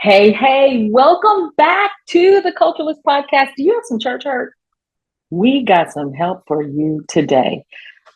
Hey, welcome back to the Culturalist podcast. Do you have some church hurt? We got some help for you today.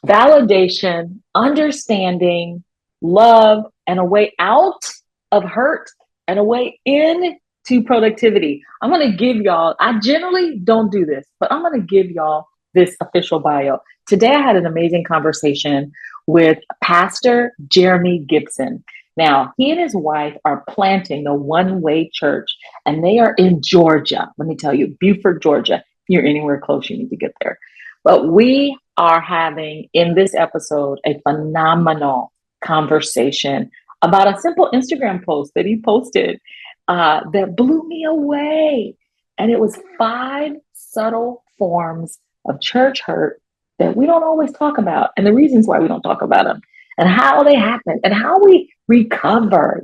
Validation, understanding, love, and a way out of hurt and a way into productivity. I'm going to give y'all, I generally don't do this, but I'm going to give y'all this official bio. Today, I had an amazing conversation with Pastor Jeremy Gibson. Now, he and his wife are planting the One Way Church, and they are in Georgia. Let me tell you, Beaufort, Georgia. If you're anywhere close, you need to get there. But we are having in this episode a phenomenal conversation about a simple Instagram post that he posted that blew me away. And it was 5 subtle forms of church hurt that we don't always talk about, and the reasons why we don't talk about them, and how they happen, and how we recover,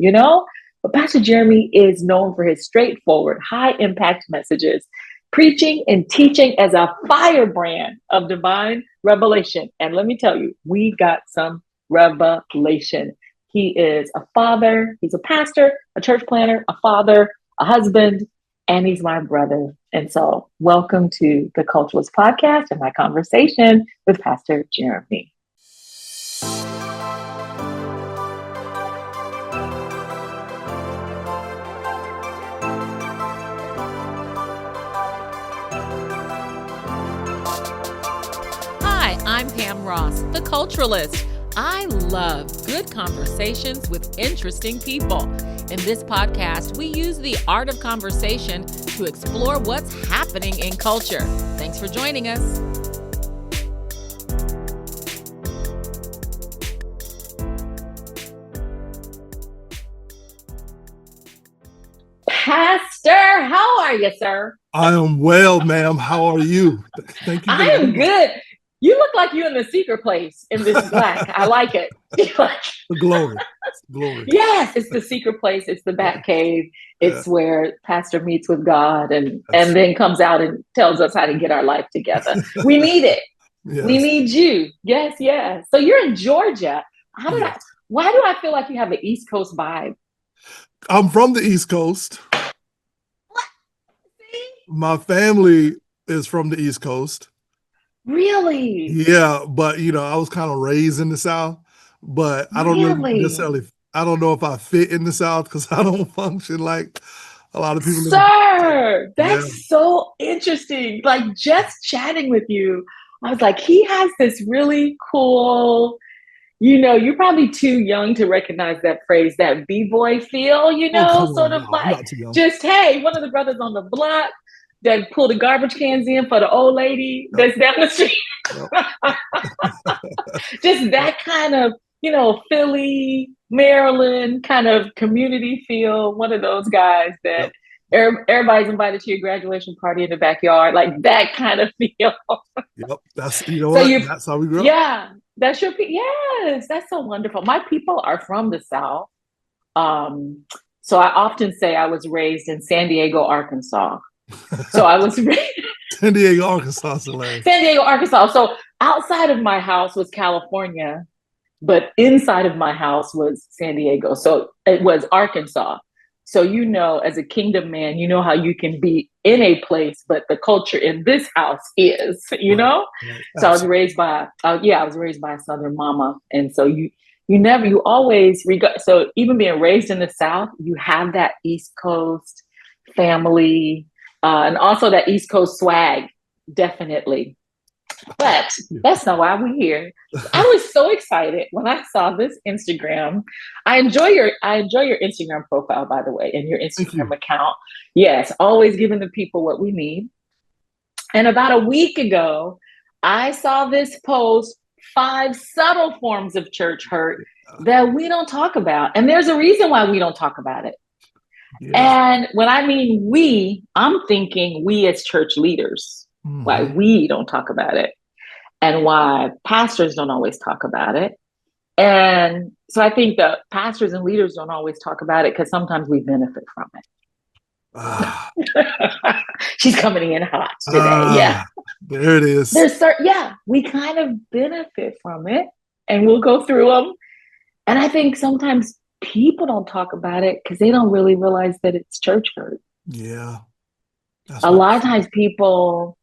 But Pastor Jeremy is known for his straightforward, high-impact messages, preaching and teaching as a firebrand of divine revelation. And let me tell you, we got some revelation. He is a father, he's a pastor, a church planner, a father, a husband, and he's my brother. And so welcome to the Culturalist podcast and my conversation with Pastor Jeremy. I'm Pam Ross, the Culturalist. I love good conversations with interesting people. In this podcast, we use the art of conversation to explore what's happening in culture. Thanks for joining us. Pastor, how are you, sir? I am well, ma'am. How are you? Thank you. I am good. You look like you're in the secret place in this black. I like it. The glory. Yes, it's the secret place. It's the bat cave. It's where Pastor meets with God and then comes out and tells us how to get our life together. We need it. Yes. We need you. Yes. So you're in Georgia. Why do I feel like you have an East Coast vibe? I'm from the East Coast. What? See? My family is from the East Coast. Really? Yeah, but I was kind of raised in the South, but I don't know if I fit in the South because I don't function like a lot of people. Sir, that's so interesting. Like just chatting with you, I was like, he has this really cool, you're probably too young to recognize that phrase, that B-boy feel, just, hey, one of the brothers on the block that pull the garbage cans in for the old lady that's down the street. Just that kind of, Philly, Maryland kind of community feel. One of those guys that everybody's invited to your graduation party in the backyard, like that kind of feel. Yep, that's that's how we grew up. Yeah, that's your yes, that's so wonderful. My people are from the South, so I often say I was raised in San Diego, Arkansas. So I was San Diego, Arkansas. San Diego, Arkansas. So outside of my house was California, but inside of my house was San Diego. So it was Arkansas. So as a kingdom man, how you can be in a place, but the culture in this house is, Right. So I was raised by a Southern mama, and so you always so even being raised in the South, you have that East Coast family. And also that East Coast swag, definitely. But that's not why we're here. I was so excited when I saw this Instagram. I enjoy your Instagram profile, by the way, and your Instagram account. Yes, always giving the people what we need. And about a week ago, I saw this post, 5 subtle forms of church hurt that we don't talk about. And there's a reason why we don't talk about it. Yeah. And when I mean we, I'm thinking we as church leaders, why we don't talk about it and why pastors don't always talk about it. And so I think that pastors and leaders don't always talk about it because sometimes we benefit from it. She's coming in hot today. There it is. We kind of benefit from it and we'll go through them. And I think sometimes people don't talk about it because they don't really realize that it's church hurt. Yeah. That's A what lot of times people,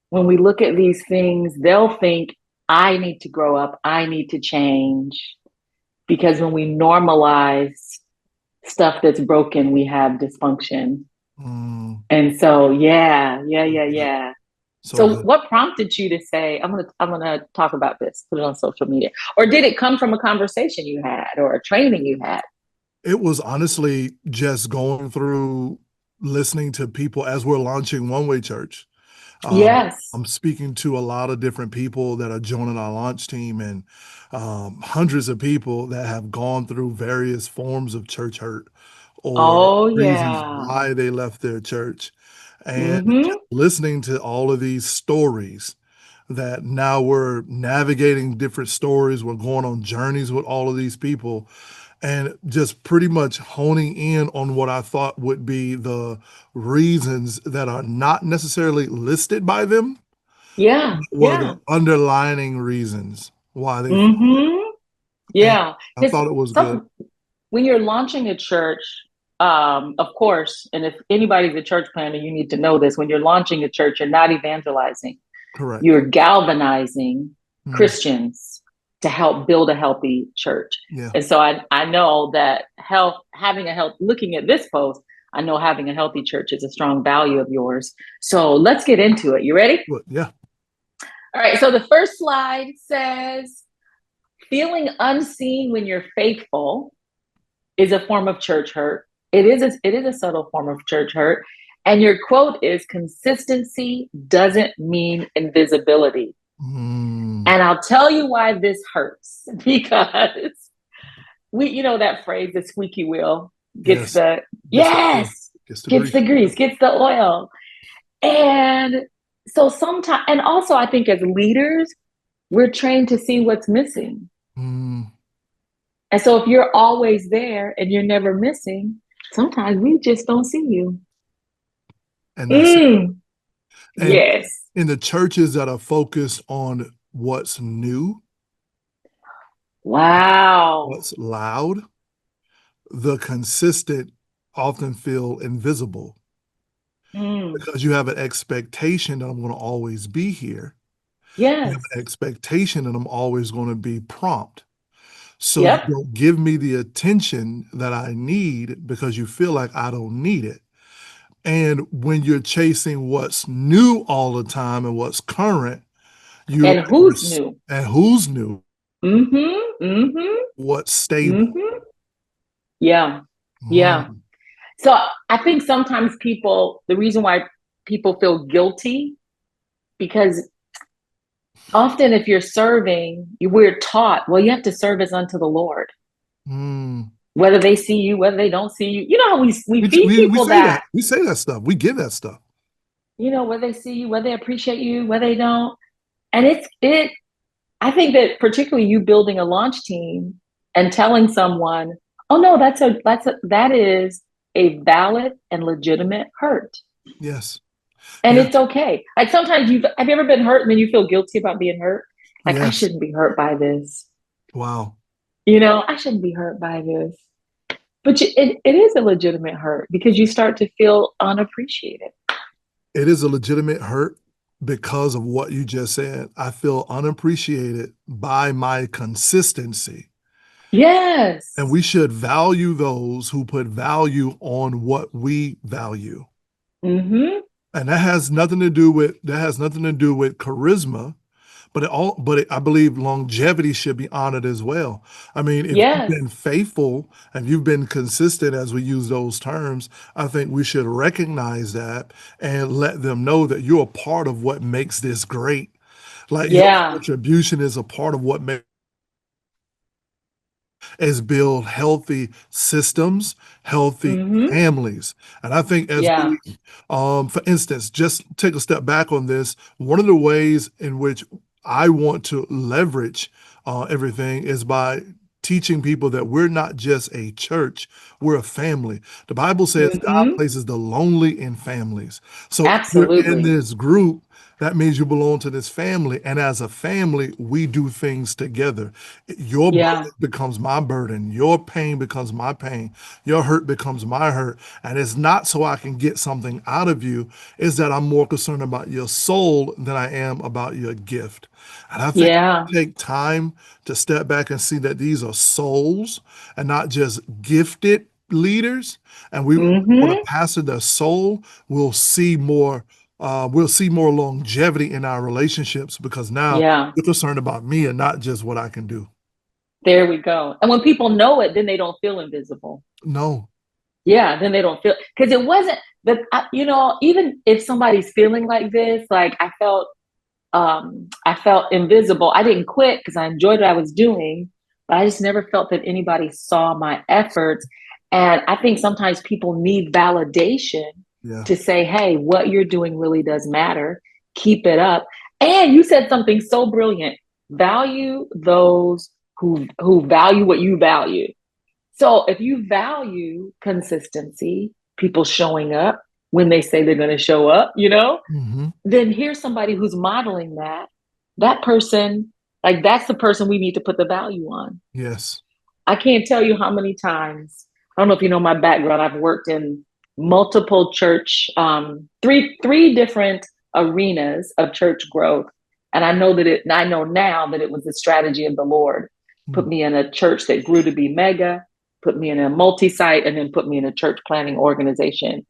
when we look at these things, they'll think, I need to grow up, I need to change. Because when we normalize stuff that's broken, we have dysfunction. And so, yeah. so So good. what prompted you to say, I'm gonna talk about this, put it on social media? Or did it come from a conversation you had or a training you had? It was honestly just going through listening to people as we're launching One Way Church. Yes. I'm speaking to a lot of different people that are joining our launch team, and hundreds of people that have gone through various forms of church hurt or Oh, reasons yeah. why they left their church. And Mm-hmm. just listening to all of these stories that now we're navigating different stories, we're going on journeys with all of these people, and just pretty much honing in on what I thought would be the reasons that are not necessarily listed by them, Yeah. were Yeah. the underlining reasons why they failed. Mm-hmm. And Yeah. I Because thought it was good. when you're launching a church, of course, and if anybody's a church planner, you need to know this. When you're launching a church, you're not evangelizing. Correct. You're galvanizing Mm, Christians to help build a healthy church. yeah. And so I know that looking at this post, I know having a healthy church is a strong value of yours. So let's get into it. You ready? Good. Yeah. All right. So the first slide says, feeling unseen when you're faithful is a form of church hurt. It is a subtle form of church hurt. And your quote is, consistency doesn't mean invisibility. Mm, And I'll tell you why this hurts, because that phrase, the squeaky wheel gets yes. the, Gets the oil, yes, gets the grease, gets the oil. And so sometimes, and also I think as leaders, we're trained to see what's missing. Mm, And so if you're always there and you're never missing, sometimes we just don't see you. and that's it. And Yes. in the churches that are focused on what's new, Wow. what's loud, the consistent often feel invisible because you have an expectation that I'm going to always be here. You Yes. have an expectation that I'm always going to be prompt. So Yep. you don't give me the attention that I need because you feel like I don't need it. And when you're chasing what's new all the time and what's current, you And don't who's new? and who's new, Mm-hmm. Mm-hmm. what's stable. Mm-hmm. Yeah. Yeah. Mm, So I think sometimes the reason why people feel guilty, because often if you're serving, we're taught, well, you have to serve as unto the Lord. mm. Whether they see you, whether they don't see you. You know how we feed We people say that. We say that stuff. We give that stuff. Whether they see you, whether they appreciate you, whether they don't. And I think that particularly you building a launch team and telling someone, oh no, that is a valid and legitimate hurt. Yes. And Yeah. it's okay. Like sometimes have you ever been hurt and then you feel guilty about being hurt? Like, I Yes. shouldn't be hurt by this. Wow. I shouldn't be hurt by this. But it is a legitimate hurt because you start to feel unappreciated. It is a legitimate hurt because of what you just said. I feel unappreciated by my consistency. Yes. And we should value those who put value on what we value. Mm-hmm. And that has nothing to do with charisma, but I believe longevity should be honored as well. I mean, if you've been faithful and you've been consistent, as we use those terms, I think we should recognize that and let them know that you're a part of what makes this great. Like your contribution is a part of what makes is build healthy systems, healthy families. And I think for instance, just take a step back on this. One of the ways in which I want to leverage everything is by teaching people that we're not just a church, we're a family. The Bible says God places the lonely in families. So if you're in this group that means you belong to this family. And as a family, we do things together. Your Yeah. burden becomes my burden. Your pain becomes my pain. Your hurt becomes my hurt. And it's not so I can get something out of you. It's that I'm more concerned about your soul than I am about your gift. And I think Yeah. take time to step back and see that these are souls and not just gifted leaders. And we want to Mm-hmm. pastor their soul. We'll see more longevity in our relationships because now Yeah. you're concerned about me and not just what I can do. There we go. And when people know it, then they don't feel invisible. No. Yeah, then they don't feel, because it wasn't that, even if somebody's feeling like this, like I felt invisible. I didn't quit because I enjoyed what I was doing, but I just never felt that anybody saw my efforts. And I think sometimes people need validation Yeah. to say, hey, what you're doing really does matter. Keep it up. And you said something so brilliant. Value those who value what you value. So if you value consistency, people showing up when they say they're going to show up, Mm-hmm. then here's somebody who's modeling that. That person, like that's the person we need to put the value on. Yes. I can't tell you how many times, I don't know if you know my background, I've worked in multiple church, three different arenas of church growth. And I know now that it was the strategy of the Lord. Put me in a church that grew to be mega, put me in a multi-site, and then put me in a church planning organization.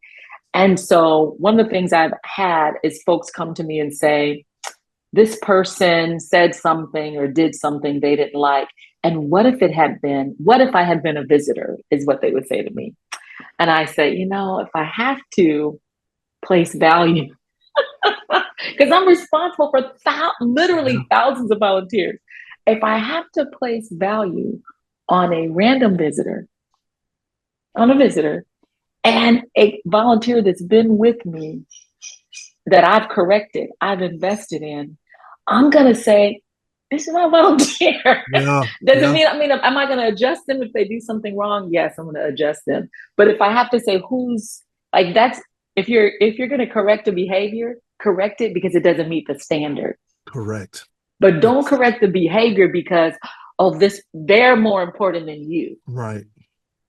And so one of the things I've had is folks come to me and say, this person said something or did something they didn't like. And what if I had been a visitor, is what they would say to me. And I say, if I have to place value, because I'm responsible for literally thousands of volunteers. If I have to place value on a random visitor, and a volunteer that's been with me, that I've corrected, I've invested in, I'm going to say, this is my volunteer. Yeah. Doesn't mean, am I going to adjust them if they do something wrong? Yes, I'm going to adjust them. But if I have to say if you're going to correct a behavior, correct it because it doesn't meet the standard. Correct. But don't correct the behavior because, they're more important than you. Right.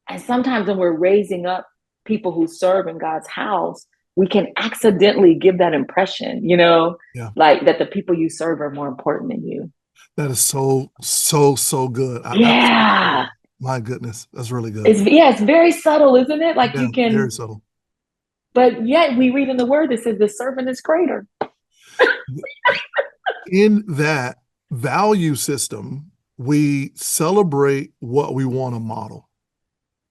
And sometimes when we're raising up people who serve in God's house, we can accidentally give that impression, like that the people you serve are more important than you. That is so good. Yeah. My goodness. That's really good. It's very subtle, isn't it? Like you can. Very subtle. But yet we read in the word that says the servant is greater. In that value system, we celebrate what we want to model.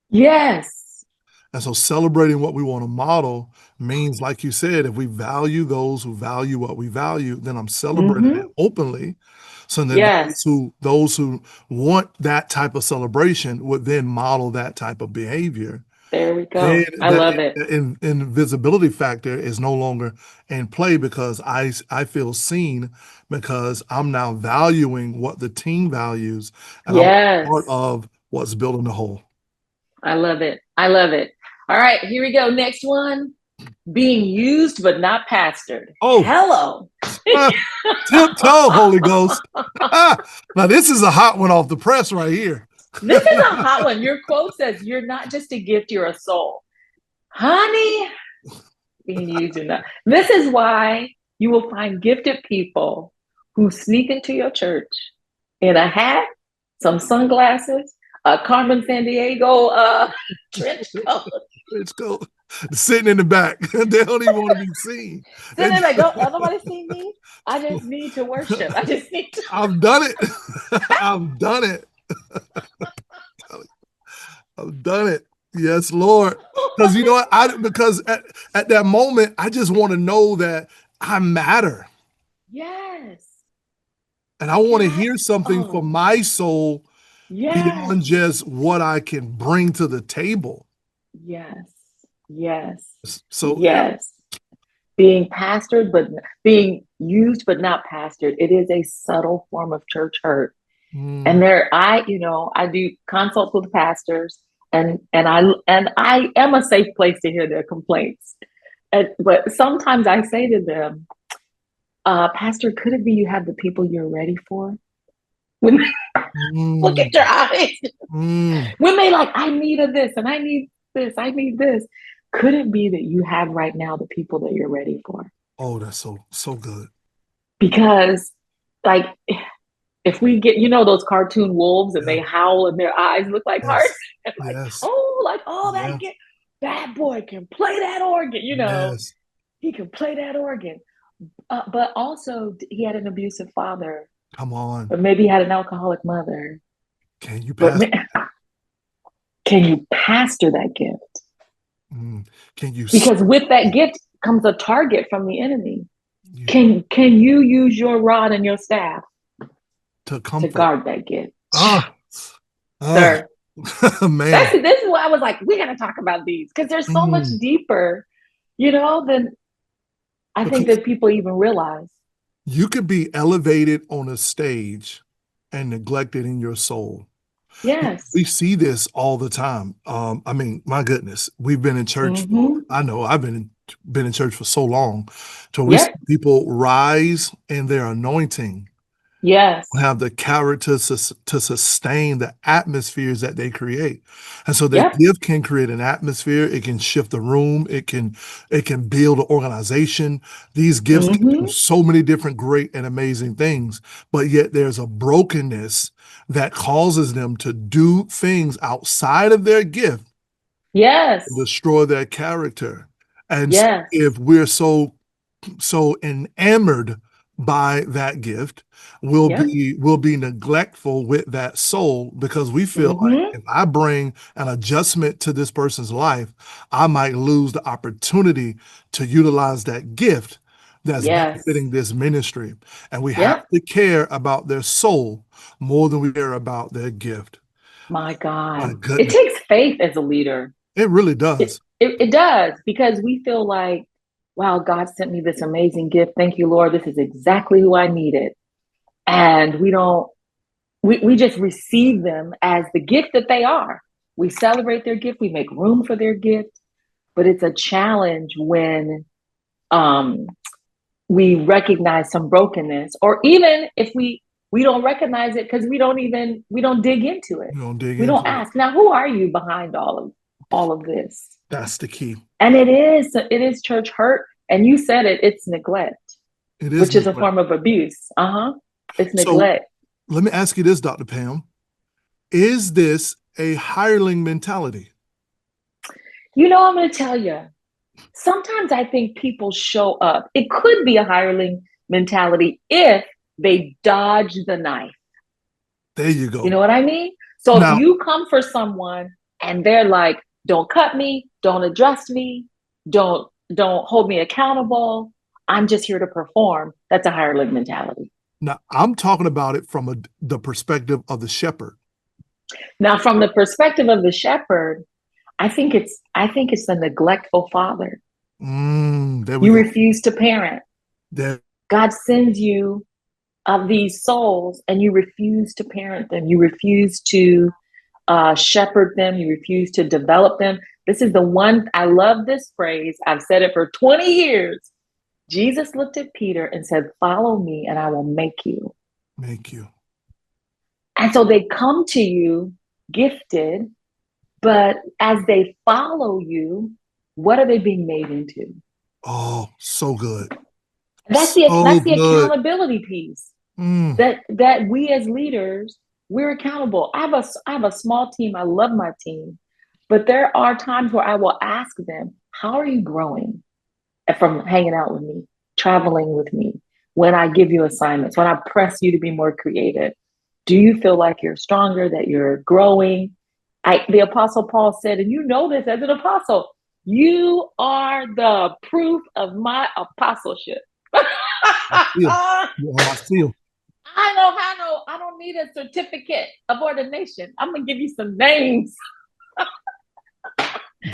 Yes. And so celebrating what we want to model means, like you said, if we value those who value what we value, then I'm celebrating it openly. So then those who want that type of celebration would then model that type of behavior. There we go. I love it. Invisibility factor is no longer in play because I feel seen because I'm now valuing what the team values and I'm part of what's building the whole. I love it. All right, here we go. Next one. Being used but not pastored. Oh, hello. Tiptoe, Holy Ghost. Now this is a hot one off the press right here. This is a hot one. Your quote says, you're not just a gift, you're a soul. Honey, being used or not. This is why you will find gifted people who sneak into your church in a hat, some sunglasses, a Carmen Sandiego trench coat. Sitting in the back. They don't even want to be seen. Sitting there, don't nobody see me. I just need to worship. I've done it. I've done it. I've done it. Yes, Lord. Because you know what? Because at that moment, I just want to know that I matter. Yes. And I want to hear something from my soul beyond just what I can bring to the table. Yes. So being pastored, but being used, but not pastored. It is a subtle form of church hurt. And I do consults with pastors, and I am a safe place to hear their complaints. But sometimes I say to them, Pastor, could it be you have the people you're ready for? When look Mm, at your eyes. mm. When they like, I need a this and I need this, I need this. Could it be that you have right now the people that you're ready for? Oh, that's so good. Because like if we get, those cartoon wolves and Yeah. they howl and their eyes look like hearts, Yes. and like, Yes. oh, Yeah. that boy can play that organ, Yes. he can play that organ. But also, he had an abusive father, Come on. but maybe he had an alcoholic mother. Can you But pass? can you pastor that gift? Mm. Can you Because with that gift comes a target from the enemy. you, Can you use your rod and your staff to to comfort? guard that gift, Ah, sir? man. This is why I was like, we got to talk about these because they're so much Mm. deeper, than I think Because that people even realize. you could be elevated on a stage and neglected in your soul. Yes. We see this all the time. I mean, my goodness, we've been in church. Mm-hmm. I know I've been in church for so long. So we see Yep. people rise in their anointing, Yes. have the character to sustain the atmospheres that they create. And so their Yep. gift can create an atmosphere. It can shift the room. It can build an organization. These gifts can do Mm-hmm. so many different great and amazing things, but yet there's a brokenness that causes them to do things outside of their gift, Yes. destroy their character. And so Yes. if we're so enamored by that gift, Yep. we'll be neglectful with that soul because we feel like Mm-hmm. if I bring an adjustment to this person's life, I might lose the opportunity to utilize that gift that's Yes. benefiting this ministry. And we have Yep. to care about their soul more than we care about their gift. My My God. It goodness. takes faith as a leader. It really It, does. it does, because we feel like, wow, God sent me this amazing gift. Thank you, Lord. This is exactly who I needed. And we just receive them as the gift that they are. We celebrate their gift. We make room for their gift. But it's a challenge when um, we recognize some brokenness, or even if we don't recognize it because we don't dig into it. You don't dig We don't into it. ask, now, who are you behind all of this? That's the key. And it is church hurt. And you said it's neglect, It is which is a neglect. form of abuse. It's So neglect. let me ask you this, Dr. Pam. Is this a hireling mentality? I'm going to tell you, sometimes I think people show up. It could be a hireling mentality if they dodge the knife. There you go. You know what I mean? So Now, if you come for someone and they're like, don't cut me, don't adjust me, don't hold me accountable, I'm just here to perform, that's a hireling mentality. now I'm talking about it from the perspective of the shepherd. Now, from the perspective of the shepherd, I think it's the neglectful father. There we You go. refuse to parent. There. God sends you of these souls and you refuse to parent them. You refuse to shepherd them. You refuse to develop them. This is the one, I love this phrase. I've said it for 20 years. Jesus looked at Peter and said, follow me and I will make you. Make you. And so they come to you gifted, but as they follow you, what are they being made into? Oh, so good. That's the accountability piece. That we as leaders, we're accountable. I have a small team. I love my team, but there are times where I will ask them, how are you growing from hanging out with me, traveling with me? When I give you assignments, when I press you to be more creative, do you feel like you're stronger, that you're growing? The Apostle Paul said, and you know this as an apostle, you are the proof of my apostleship. I feel. I know. I don't need a certificate of ordination. I'm gonna give you some names.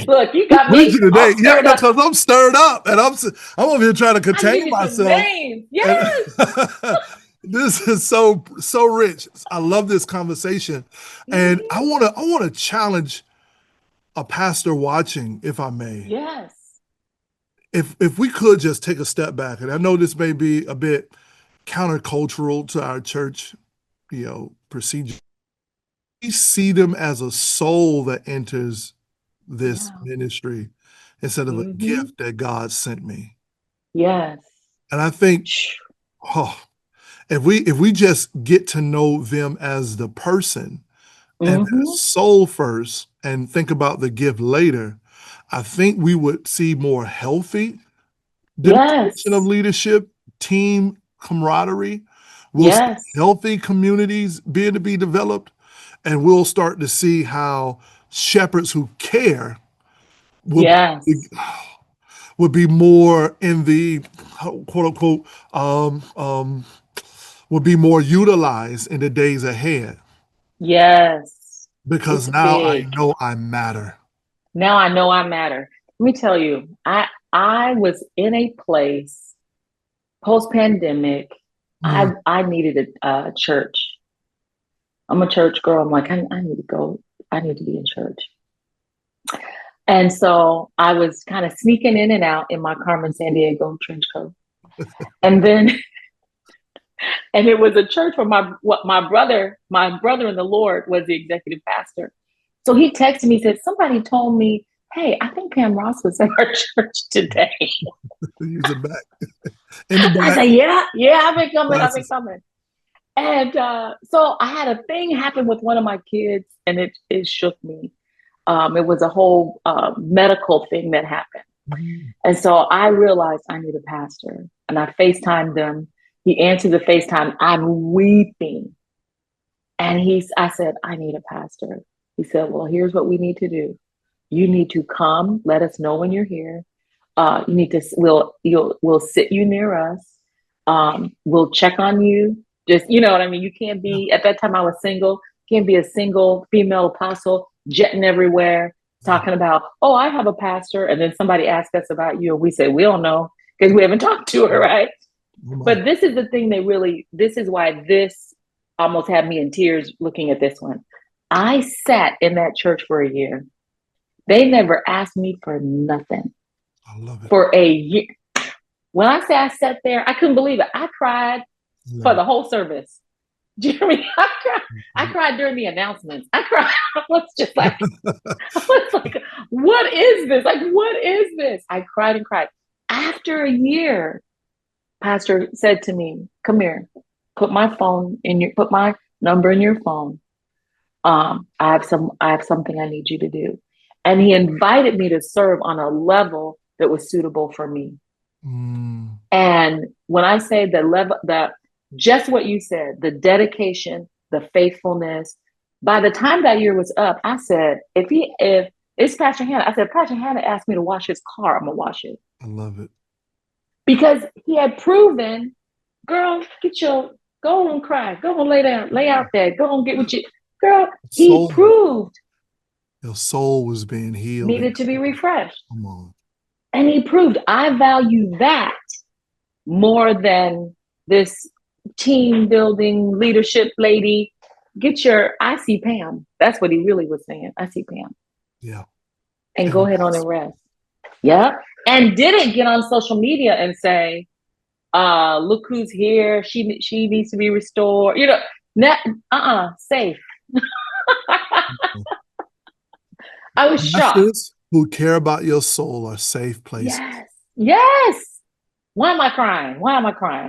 Look, you got me today. Yeah, because I'm stirred up, and I'm over here trying to contain myself. Yes. This is so rich. I love this conversation, and I want to challenge a pastor watching, if I may. Yes. if we could just take a step back, and I know this may be a bit countercultural to our church, procedure. We see them as a soul that enters this Yeah. ministry instead of a gift that God sent me. Yes. And I think, if we just get to know them as the person and their soul first and think about the gift later, I think we would see more healthy demonstration of leadership, team camaraderie. We'll see healthy communities being to be developed, and we'll start to see how shepherds who care would be more in the quote unquote would be more utilized in the days ahead. Yes. Because now I know I matter. Now I know I matter. Let me tell you, I was in a place post-pandemic. I needed a church. I'm a church girl. I'm like, I need to go. I need to be in church. And so I was kind of sneaking in and out in my Carmen Sandiego trench coat. And then, and it was a church where my brother in the Lord was the executive pastor. So he texted me, said, somebody told me, hey, I think Pam Ross was at our church today. Use it back. In the back. I said, yeah, I've been coming. And so I had a thing happen with one of my kids, and it shook me. It was a whole medical thing that happened. And so I realized I need a pastor, and I FaceTimed him. He answered the FaceTime. I'm weeping. And I said, I need a pastor. He said, well, here's what we need to do. You need to come. Let us know when you're here. You need to, we'll sit you near us. We'll check on you. Just, you know what I mean? You can't be, at that time I was single, can't be a single female apostle jetting everywhere, talking about, oh, I have a pastor. And then somebody asks us about you. And we say, we don't know because we haven't talked to her, right? But this is the thing this is why this almost had me in tears looking at this one. I sat in that church for a year. They never asked me for nothing. I love it. For a year. When I say I sat there, I couldn't believe it. I cried for the whole service. Jeremy, I cried during the announcements. I cried. I was like, what is this? Like, what is this? I cried and cried. After a year, Pastor said to me, come here, put my number in your phone. I have something I need you to do. And he invited me to serve on a level that was suitable for me. And when I say the level, just what you said, the dedication, the faithfulness, by the time that year was up, I said, if it's Pastor Hannah, I said, Pastor Hannah asked me to wash his car, I'm gonna wash it. I love it. Because he had proven, girl, go and cry, go and lay down, lay out there, go and get what you, girl, he proved. Your soul was being healed. Needed to be refreshed. Come on. And he proved I value that more than this team building leadership lady. I see Pam. That's what he really was saying. I see Pam. Yeah. And go ahead on and rest. Yeah. And didn't get on social media and say, look who's here. She needs to be restored. You know, safe. I was shocked. Who care about your soul are safe places. Yes. Why am I crying?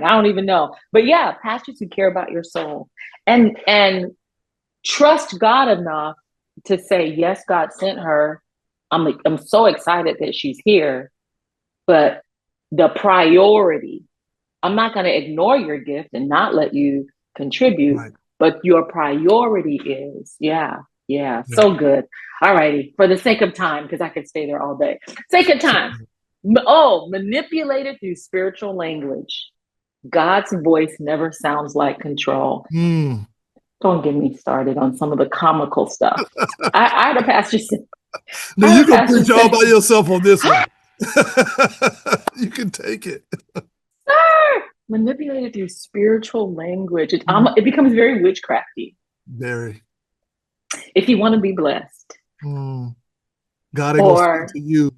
I don't even know. But yeah, pastors who care about your soul and trust God enough to say, yes, God sent her. I'm so excited that she's here. But the priority, I'm not going to ignore your gift and not let you contribute, but your priority is, so good. All righty, for the sake of time, because I could stay there all day. Sake of time. Manipulated through spiritual language. God's voice never sounds like control. Don't get me started on some of the comical stuff. I had a pastor say, now you can preach all by yourself on this one. You can take it. Sir, manipulated through spiritual language. It becomes very witchcrafty. Very. If you want to be blessed. God ain't gonna speak to you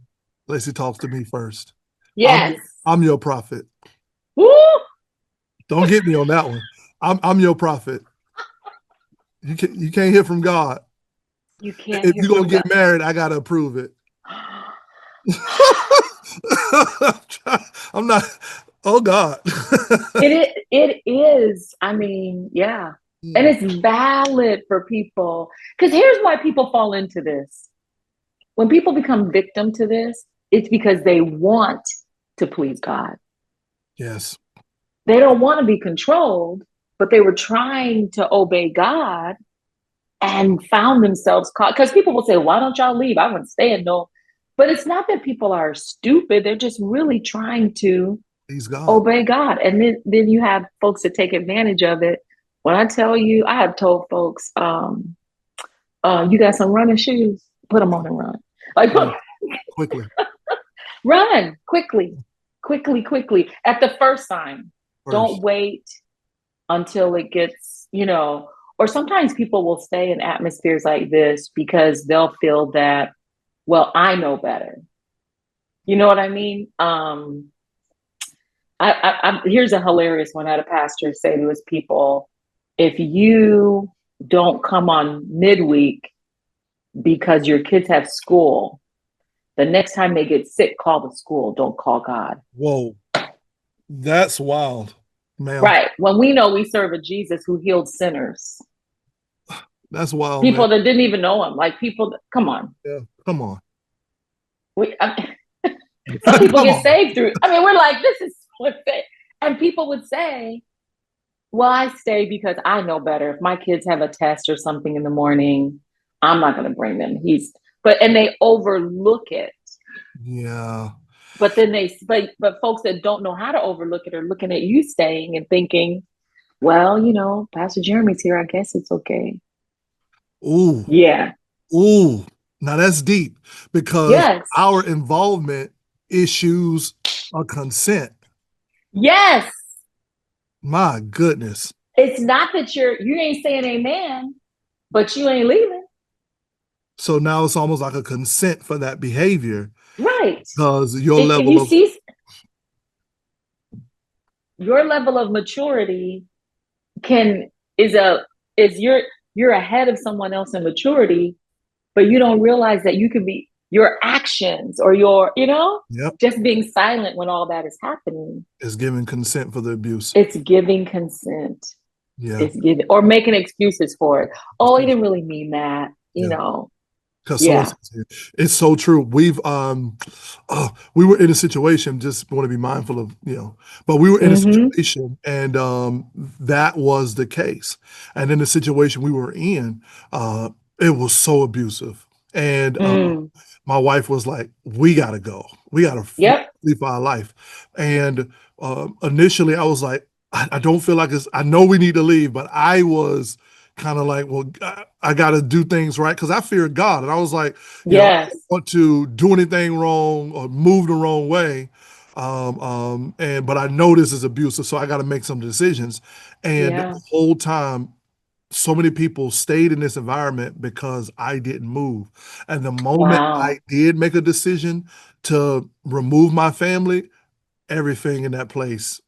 unless he talks to me first. Yes. I'm your prophet. Woo! Don't get me on that one. I'm your prophet. You can't hear from God. You can't If hear you're gonna from God. get married, I gotta approve it. I'm not. Oh God. It is. I mean, yeah. And it's valid for people. Because here's why people fall into this. When people become victim to this, it's because they want to please God. Yes. They don't want to be controlled, but they were trying to obey God and found themselves caught. Because people will say, why don't y'all leave? I wouldn't stay and no. But it's not that people are stupid. They're just really trying to He's God. obey God. And then you have folks that take advantage of it. When I tell you, I have told folks, you got some running shoes, put them on and run. Like, Quickly. run quickly, quickly at the first sign. Don't wait until it gets, or sometimes people will stay in atmospheres like this because they'll feel that, well, I know better. You know what I mean? Here's a hilarious one. I had a pastor say to his people, if you don't come on midweek because your kids have school, the next time they get sick, call the school. Don't call God. Whoa. That's wild, man. Right. When we know we serve a Jesus who healed sinners. That's wild. People that didn't even know him. Like people, come on. Yeah, come on. Some people get saved through. I mean, we're like, this is what they, and people would say, well, I stay because I know better. If my kids have a test or something in the morning, I'm not going to bring them. And they overlook it. Yeah. But then but folks that don't know how to overlook it are looking at you staying and thinking, well, Pastor Jeremy's here. I guess it's okay. Ooh. Yeah. Ooh. Now that's deep because our involvement issues a consent. Yes. My goodness. It's not that you ain't saying amen, but you ain't leaving. So now it's almost like a consent for that behavior. Right. Because your level of maturity you're ahead of someone else in maturity, but you don't realize that you can be your actions or just being silent when all that is happening. It's giving consent for the abuse. It's giving consent. Yeah. It's giving or making excuses for it. Oh, he didn't really mean that, Because it's so true. We were in a situation, just want to be mindful of, but we were in a situation and that was the case. And in the situation we were in, it was so abusive. And my wife was like, we got to go. We got to flee for our life. And initially I was like, I don't feel like I know we need to leave, but I was kind of like, well, I got to do things right because I fear God. And I was like, I don't want to do anything wrong or move the wrong way. But I know this is abusive, so I got to make some decisions. And the whole time, so many people stayed in this environment because I didn't move. And the moment I did make a decision to remove my family, everything in that place,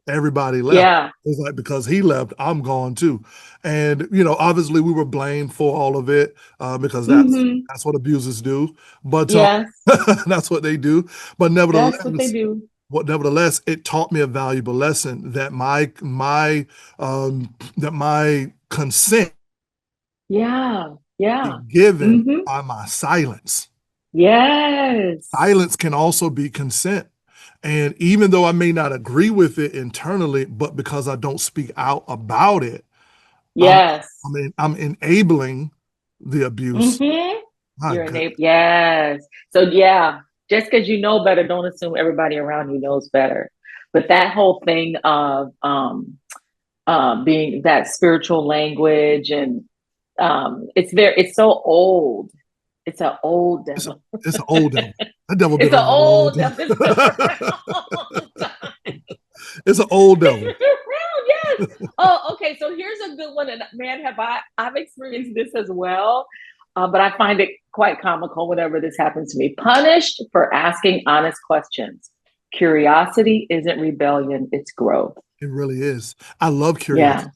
everybody left. Yeah. It's like, because he left, I'm gone too. And, obviously we were blamed for all of it because that's what abusers do. But that's what they do. But nevertheless, that's what they do. Nevertheless, it taught me a valuable lesson that my consent given by my silence. Yes. Silence can also be consent. And even though I may not agree with it internally, but because I don't speak out about it, I'm enabling the abuse. You're enabling. Yes. So just because you know better, don't assume everybody around you knows better. But that whole thing of being that spiritual language and it's so old. It's an old devil. It's an old devil. That devil it's an old devil. It's an old devil. Yes. Oh, okay. So here's a good one. And man, I've experienced this as well. but I find it quite comical whenever this happens to me. Punished for asking honest questions. Curiosity isn't rebellion, it's growth. It really is. I love Yeah. curiosity.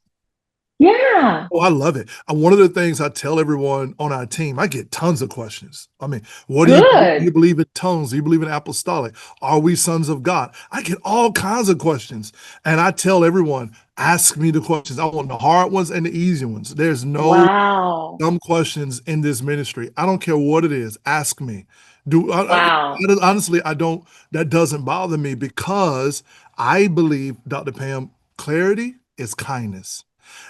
Yeah. Oh, I love it. One of the things I tell everyone on our team, I get tons of questions. I mean, what do you believe? Do you Good. believe in tongues? Do you believe in apostolic? Are we sons of God? I get all kinds of questions. And I tell everyone, ask me the questions. I want the hard ones and the easy ones. There's no Wow. dumb questions in this ministry. I don't care what it is. Ask me. Wow. Honestly, I don't, that doesn't bother me because I believe, Dr. Pam, clarity is kindness.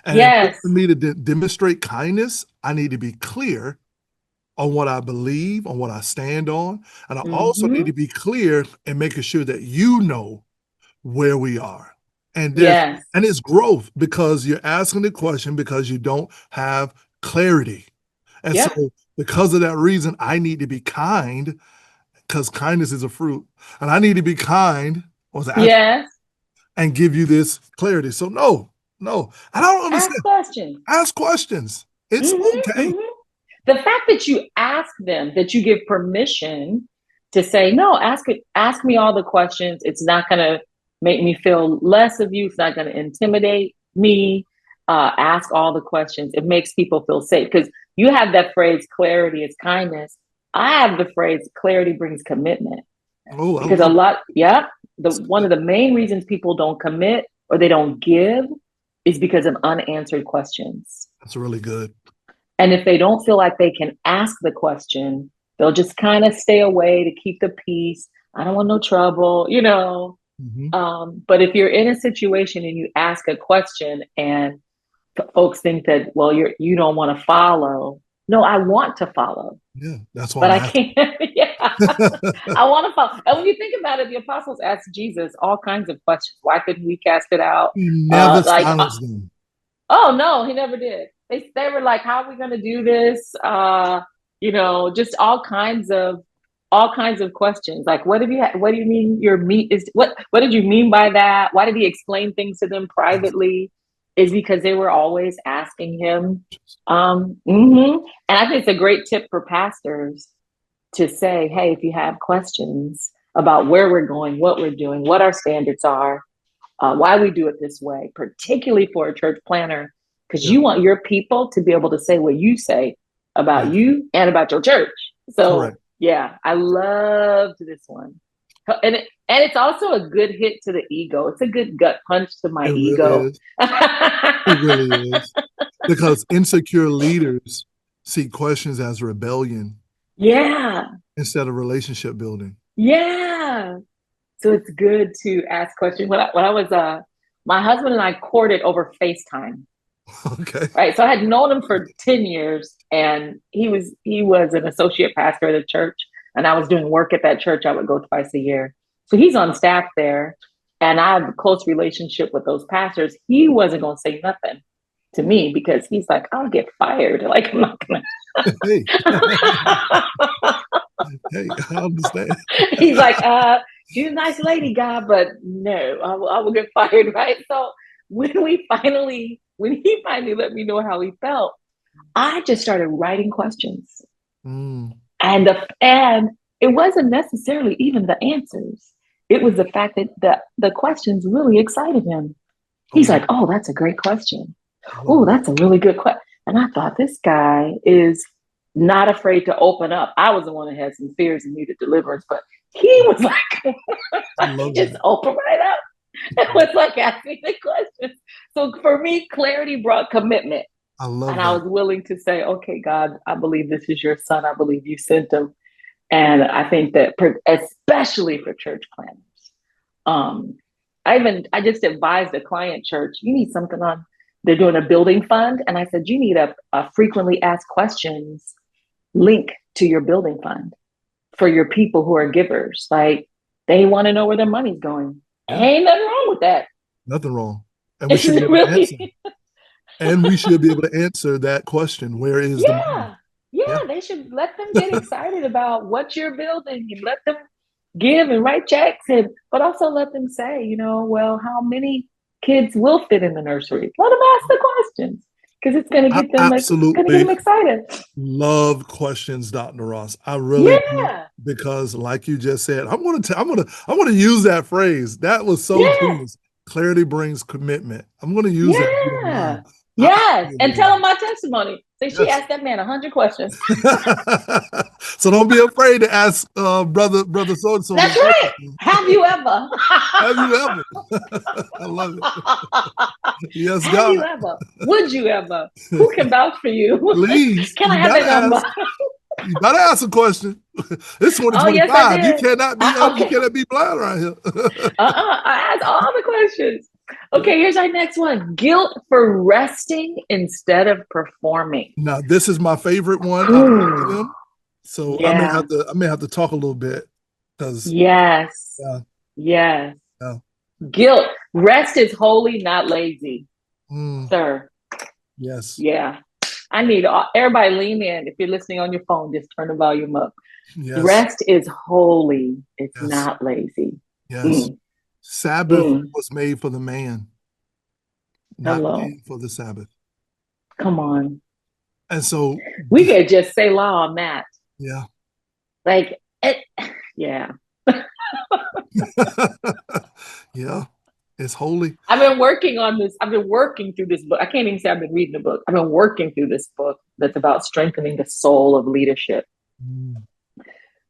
And in order Yes. for me to demonstrate kindness, I need to be clear on what I believe, on what I stand on. And I also need to be clear in making sure that you know where we are. And Yes. it's growth because you're asking the question because you don't have clarity. And Yep. so because of that reason, I need to be kind because kindness is a fruit. And I need to be kind Yes. and give you this clarity. So no, I don't understand. Ask questions. Ask questions. It's okay. The fact that you ask them, that you give permission to say, no, ask me all the questions. It's not going to make me feel less of you. It's not going to intimidate me. Ask all the questions. It makes people feel safe because you have that phrase, clarity is kindness. I have the phrase, clarity brings commitment. Oh, because one of the main reasons people don't commit or they don't give is because of unanswered questions. That's really good. And if they don't feel like they can ask the question, they'll just kind of stay away to keep the peace. I don't want no trouble, But if you're in a situation and you ask a question and folks think that, well, you don't want to follow. No, I want to follow. Yeah, that's why. But I can't. Yeah, I want to follow. And when you think about it, the apostles asked Jesus all kinds of questions. Why couldn't we cast it out? He never silenced them. Oh no, he never did. They were like, how are we going to do this? Just all kinds of questions. Like, what do you mean your meat is? What did you mean by that? Why did he explain things to them privately? Is because they were always asking him. And I think it's a great tip for pastors to say, hey, if you have questions about where we're going, what we're doing, what our standards are, why we do it this way, particularly for a church planner, because you want your people to be able to say what you say about you and about your church. So yeah, I loved this one. And it's also a good hit to the ego. It's a good gut punch to my ego. Really it really is. Because insecure leaders see questions as rebellion. Yeah. Instead of relationship building. Yeah. So it's good to ask questions. When I was my husband and I courted over FaceTime. Okay. Right. So I had known him for 10 years and he was an associate pastor at a church and I was doing work at that church. I would go twice a year. So he's on staff there and I have a close relationship with those pastors. He wasn't going to say nothing to me because he's like, I'll get fired. Like, I'm not going to. Hey. Hey, I understand. He's like, she's a nice lady, God, but no, I will get fired. Right. So when he finally let me know how he felt, I just started writing questions. And it wasn't necessarily even the answers. It was the fact that the questions really excited him. He's like, oh, that's a great question. Oh, that's a really good question. And I thought, this guy is not afraid to open up. I was the one that had some fears and needed deliverance, but he was like, he just opened right up. It was like asking the questions. So for me, clarity brought commitment. I love that. I was willing to say, okay, God, I believe this is your son. I believe you sent him. And I think that especially for church planners, I just advised a client church, you need something on, they're doing a building fund. And I said, you need a frequently asked questions link to your building fund for your people who are givers. Like they want to know where their money's going. Ain't nothing wrong with that. Nothing wrong. And we should be able to answer. And we should be able to answer that question. Where is the money? Yeah, they should let them get excited about what you're building and let them give and write checks, but also let them say, well, how many kids will fit in the nursery? Let them ask the questions. Because it's going to I get them, it's going to get absolutely them excited. love questions, Dr. Ross. I really do, Yeah. because like you just said, I'm gonna use that phrase. That was so Yeah. genius. Clarity brings commitment. I'm gonna use that if you don't Yeah. mind. Yes. And Absolutely. tell them my testimony. Say she Yes. asked that man 100 questions. So don't be afraid to ask brother so and so That's them right. questions. Have you ever? Have you ever? I love it. Yes, Have you God. ever? Would you ever? Who can vouch for you? Please, Can I you have better their number? ask. You better ask a question. It's Oh, yes, I 2025. did. You Okay. cannot be blind around here. I asked all the questions. Yeah. Okay, here's our next one. Guilt for resting instead of performing. Now, this is my favorite one out of all of Ooh, them. So yeah. I may have to talk a little bit because Yes. yeah, Yes. yeah. Guilt. Rest is holy, not lazy, Mm, sir. yes, Yeah. I need everybody lean in. If you're listening on your phone, just turn the volume up. yes, Rest is holy. It's yes, not lazy. yes. Mm, Sabbath mm. was made for the man, not Hello. man for the Sabbath. Come on. And so, We could just say law on that. yeah, Like, yeah. yeah, it's holy. I've been working on this. I've been working through this book. I can't even say I've been reading the book. I've been working through this book that's about strengthening the soul of leadership. Mm,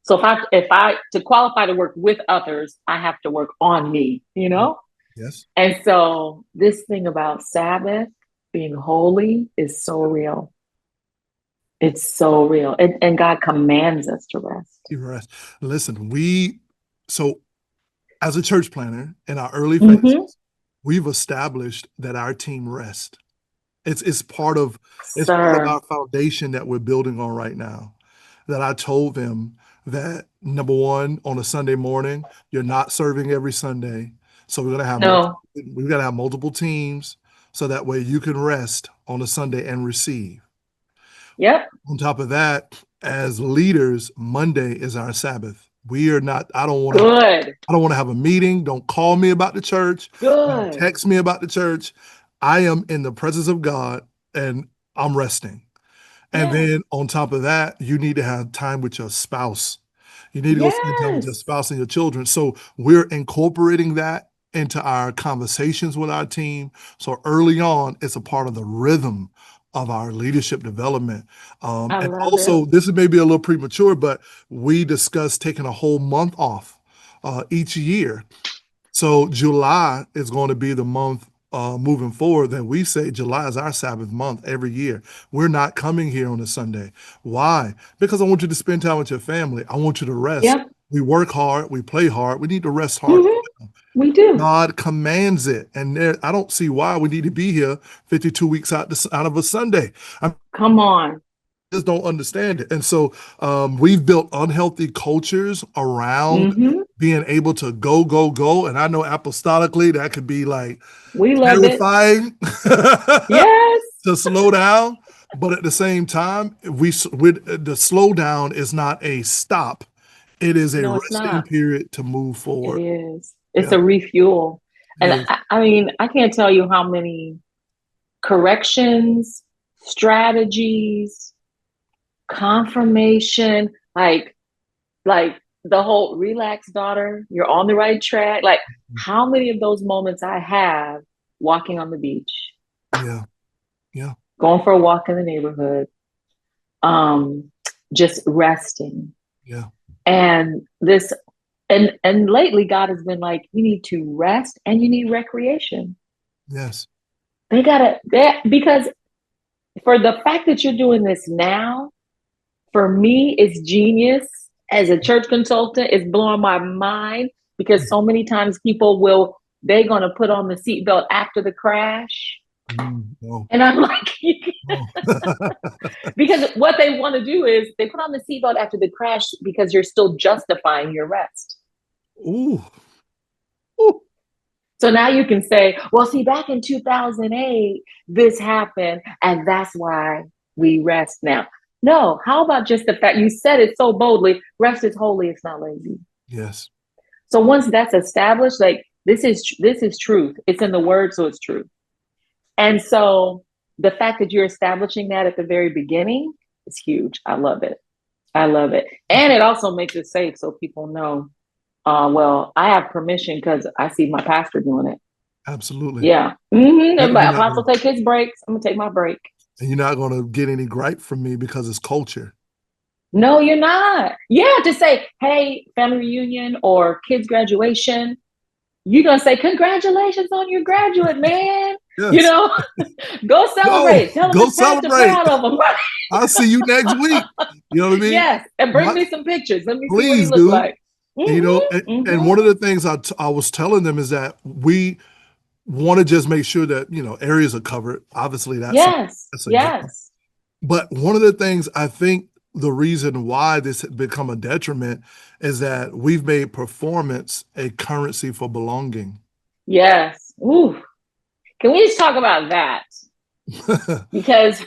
So if I to qualify to work with others, I have to work on me, you know? yes, And so this thing about Sabbath being holy is so real. It's so real. And God commands us to rest. you rest. Listen, so as a church planner in our early Mm-hmm. phases, we've established that our team rest. It's part of Sir. our foundation that we're building on right now. That I told them that number one, on a Sunday morning, you're not serving every Sunday. So No. we've got to have multiple teams so that way you can rest on a Sunday and receive. Yep. On top of that, as leaders, Monday is our Sabbath. We are not, Good. I don't want to have a meeting. Don't call me about the church. Don't Good. text me about the church. I am in the presence of God and I'm resting. And Yes. then on top of that, you need to have time with your spouse. You need to go spend time with your Yes. spouse and your children. So we're incorporating that into our conversations with our team. So early on, it's a part of the rhythm of our leadership development. I And love it. also, this is maybe a little premature, but we discussed taking a whole month off each year. So July is going to be the month moving forward. Then we say July is our Sabbath month every year. We're not coming here on a Sunday. Why? Because I want you to spend time with your family. I want you to rest. Yep. We work hard. We play hard. We need to rest hard. Mm-hmm. We do. God commands it, and I don't see why we need to be here 52 weeks out of a Sunday. I Come on. just don't understand it. And so we've built unhealthy cultures around Mm-hmm. being able to go, go, go. And I know apostolically that could be like We love it. terrifying Yes. to slow down. But at the same time, the slowdown is not a stop. It is a No, it's resting not. period to move It forward. is. It's Yeah, a refuel. it And is. I mean, I can't tell you how many corrections, strategies, confirmation, like the whole relax, daughter, you're on the right track. Like how many of those moments I have walking on the beach, Yeah, yeah, going for a walk in the neighborhood, just resting. yeah, And this and lately God has been like, you need to rest and you need recreation. yes, Because for the fact that you're doing this now, for me, it's genius. As a church consultant, it's blowing my mind because so many times they're going to put on the seatbelt after the crash. no, And I'm like, no. because what they want to do is they put on the seatbelt after the crash because you're still justifying your rest. Ooh, ooh, So now you can say, well, see, back in 2008, this happened, and that's why we rest now. No, how about just the fact you said it so boldly, rest is holy, it's not lazy. yes, So once that's established, like this is truth. It's in the word, so it's true. And so the fact that you're establishing that at the very beginning is huge. I love it. I love it. And it also makes it safe so people know, well, I have permission because I see my pastor doing it. Absolutely. Yeah. Mm-hmm. But Apostle take his breaks. I'm going to take my break. And you're not going to get any gripe from me because it's culture. No, you're not. Yeah, to say, hey, family reunion or kids' graduation, you're going to say, congratulations on your graduate, man. Yes. You know, go celebrate. Tell them I'm proud of them. Right? I'll see you next week. You know what I mean? Yes. And bring me some pictures. Let me see what you look like. Mm-hmm, you know, and one of the things I was telling them is that we want to just make sure that, you know, areas are covered. Obviously, that's yes. But one of the things I think the reason why this has become a detriment is that we've made performance a currency for belonging. Yes. Ooh. Can we just talk about that? Because,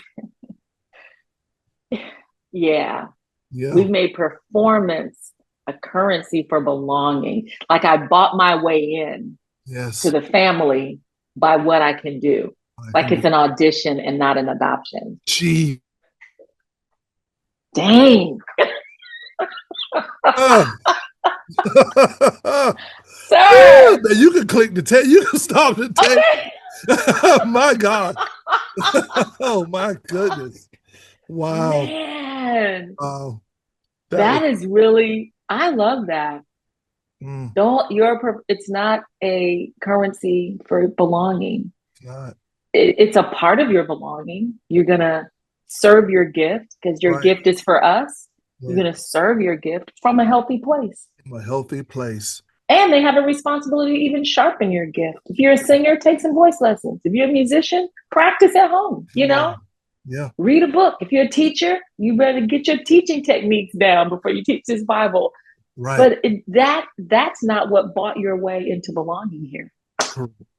we've made performance a currency for belonging. Like I bought my way in to the family by what I can do. Like it's an audition and not an adoption. Gee. Dang. Sir. You can click the tape. You can stop the tape. Okay. My God. Oh my goodness. Wow. Man. That is really, I love that. It's not a currency for belonging. It's not. It's a part of your belonging. You're going to serve your gift because your gift is for us. You're going to serve your gift from a healthy place. From a healthy place. And they have a responsibility to even sharpen your gift. If you're a singer, take some voice lessons. If you're a musician, practice at home, you know? Yeah. Read a book. If you're a teacher, you better get your teaching techniques down before you teach this Bible. Right. But that's not what bought your way into belonging here.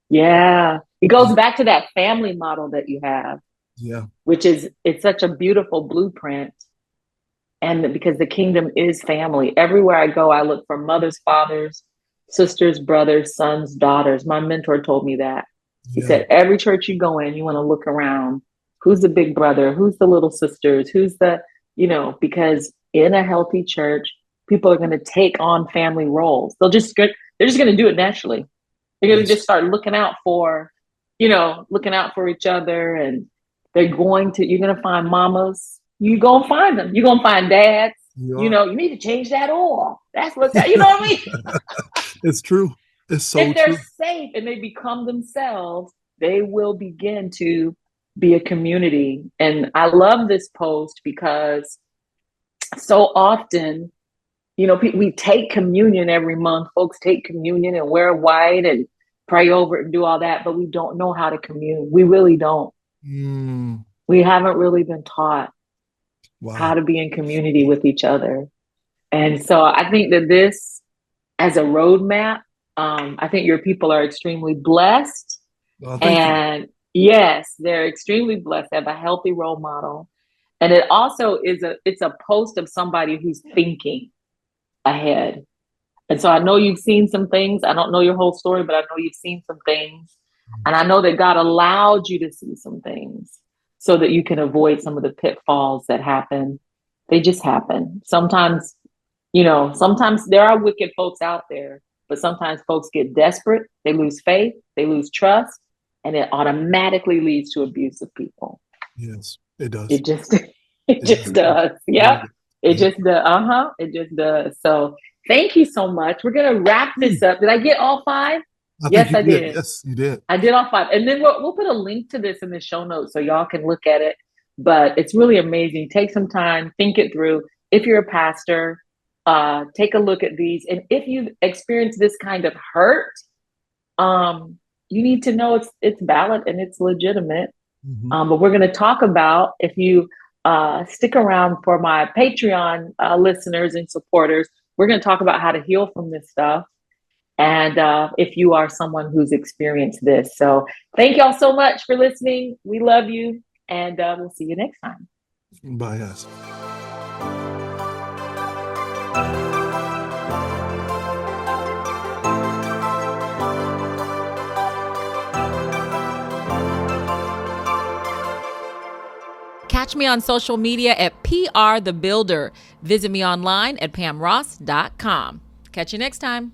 Yeah. It goes back to that family model that you have. Yeah. It's such a beautiful blueprint. And because the kingdom is family. Everywhere I go, I look for mothers, fathers, sisters, brothers, sons, daughters. My mentor told me that. He said, every church you go in, you want to look around. Who's the big brother? Who's the little sisters? Who's the, because in a healthy church, people are going to take on family roles. They're just going to do it naturally. They're going to just start looking out for each other. And you're going to find mamas. You're going to find them. You're going to find dads. You need to change that oil. That's what I mean? It's true. It's so true. If they're safe and they become themselves, they will begin to be a community. And I love this post because so often, we take communion every month. Folks take communion and wear white and pray over it and do all that, but we don't know how to commune. We really don't. We haven't really been taught how to be in community with each other. And so I think that this, as a roadmap, I think your people are extremely blessed. And yes, they're extremely blessed to have a healthy role model. And it also it's a post of somebody who's thinking ahead. And so I know you've seen some things. I don't know your whole story, but I know you've seen some things. And I know that God allowed you to see some things so that you can avoid some of the pitfalls that happen. They just happen. Sometimes there are wicked folks out there, but sometimes folks get desperate. They lose faith, they lose trust, and it automatically leads to abuse of people. Yes, it does. It just does. Yeah. It just does. It just does. So thank you so much. We're going to wrap this up. Did I get all 5? Yes, I did. Yes, you did. I did all 5. And then we'll put a link to this in the show notes so y'all can look at it. But it's really amazing. Take some time, think it through. If you're a pastor, take a look at these. And if you've experienced this kind of hurt, you need to know it's valid and it's legitimate. But we're going to talk about, if you stick around for my Patreon listeners and supporters, we're going to talk about how to heal from this stuff. And if you are someone who's experienced this. So thank y'all so much for listening. We love you. And we'll see you next time. Bye, guys. Catch me on social media at PR The Builder. Visit me online at pamross.com. Catch you next time.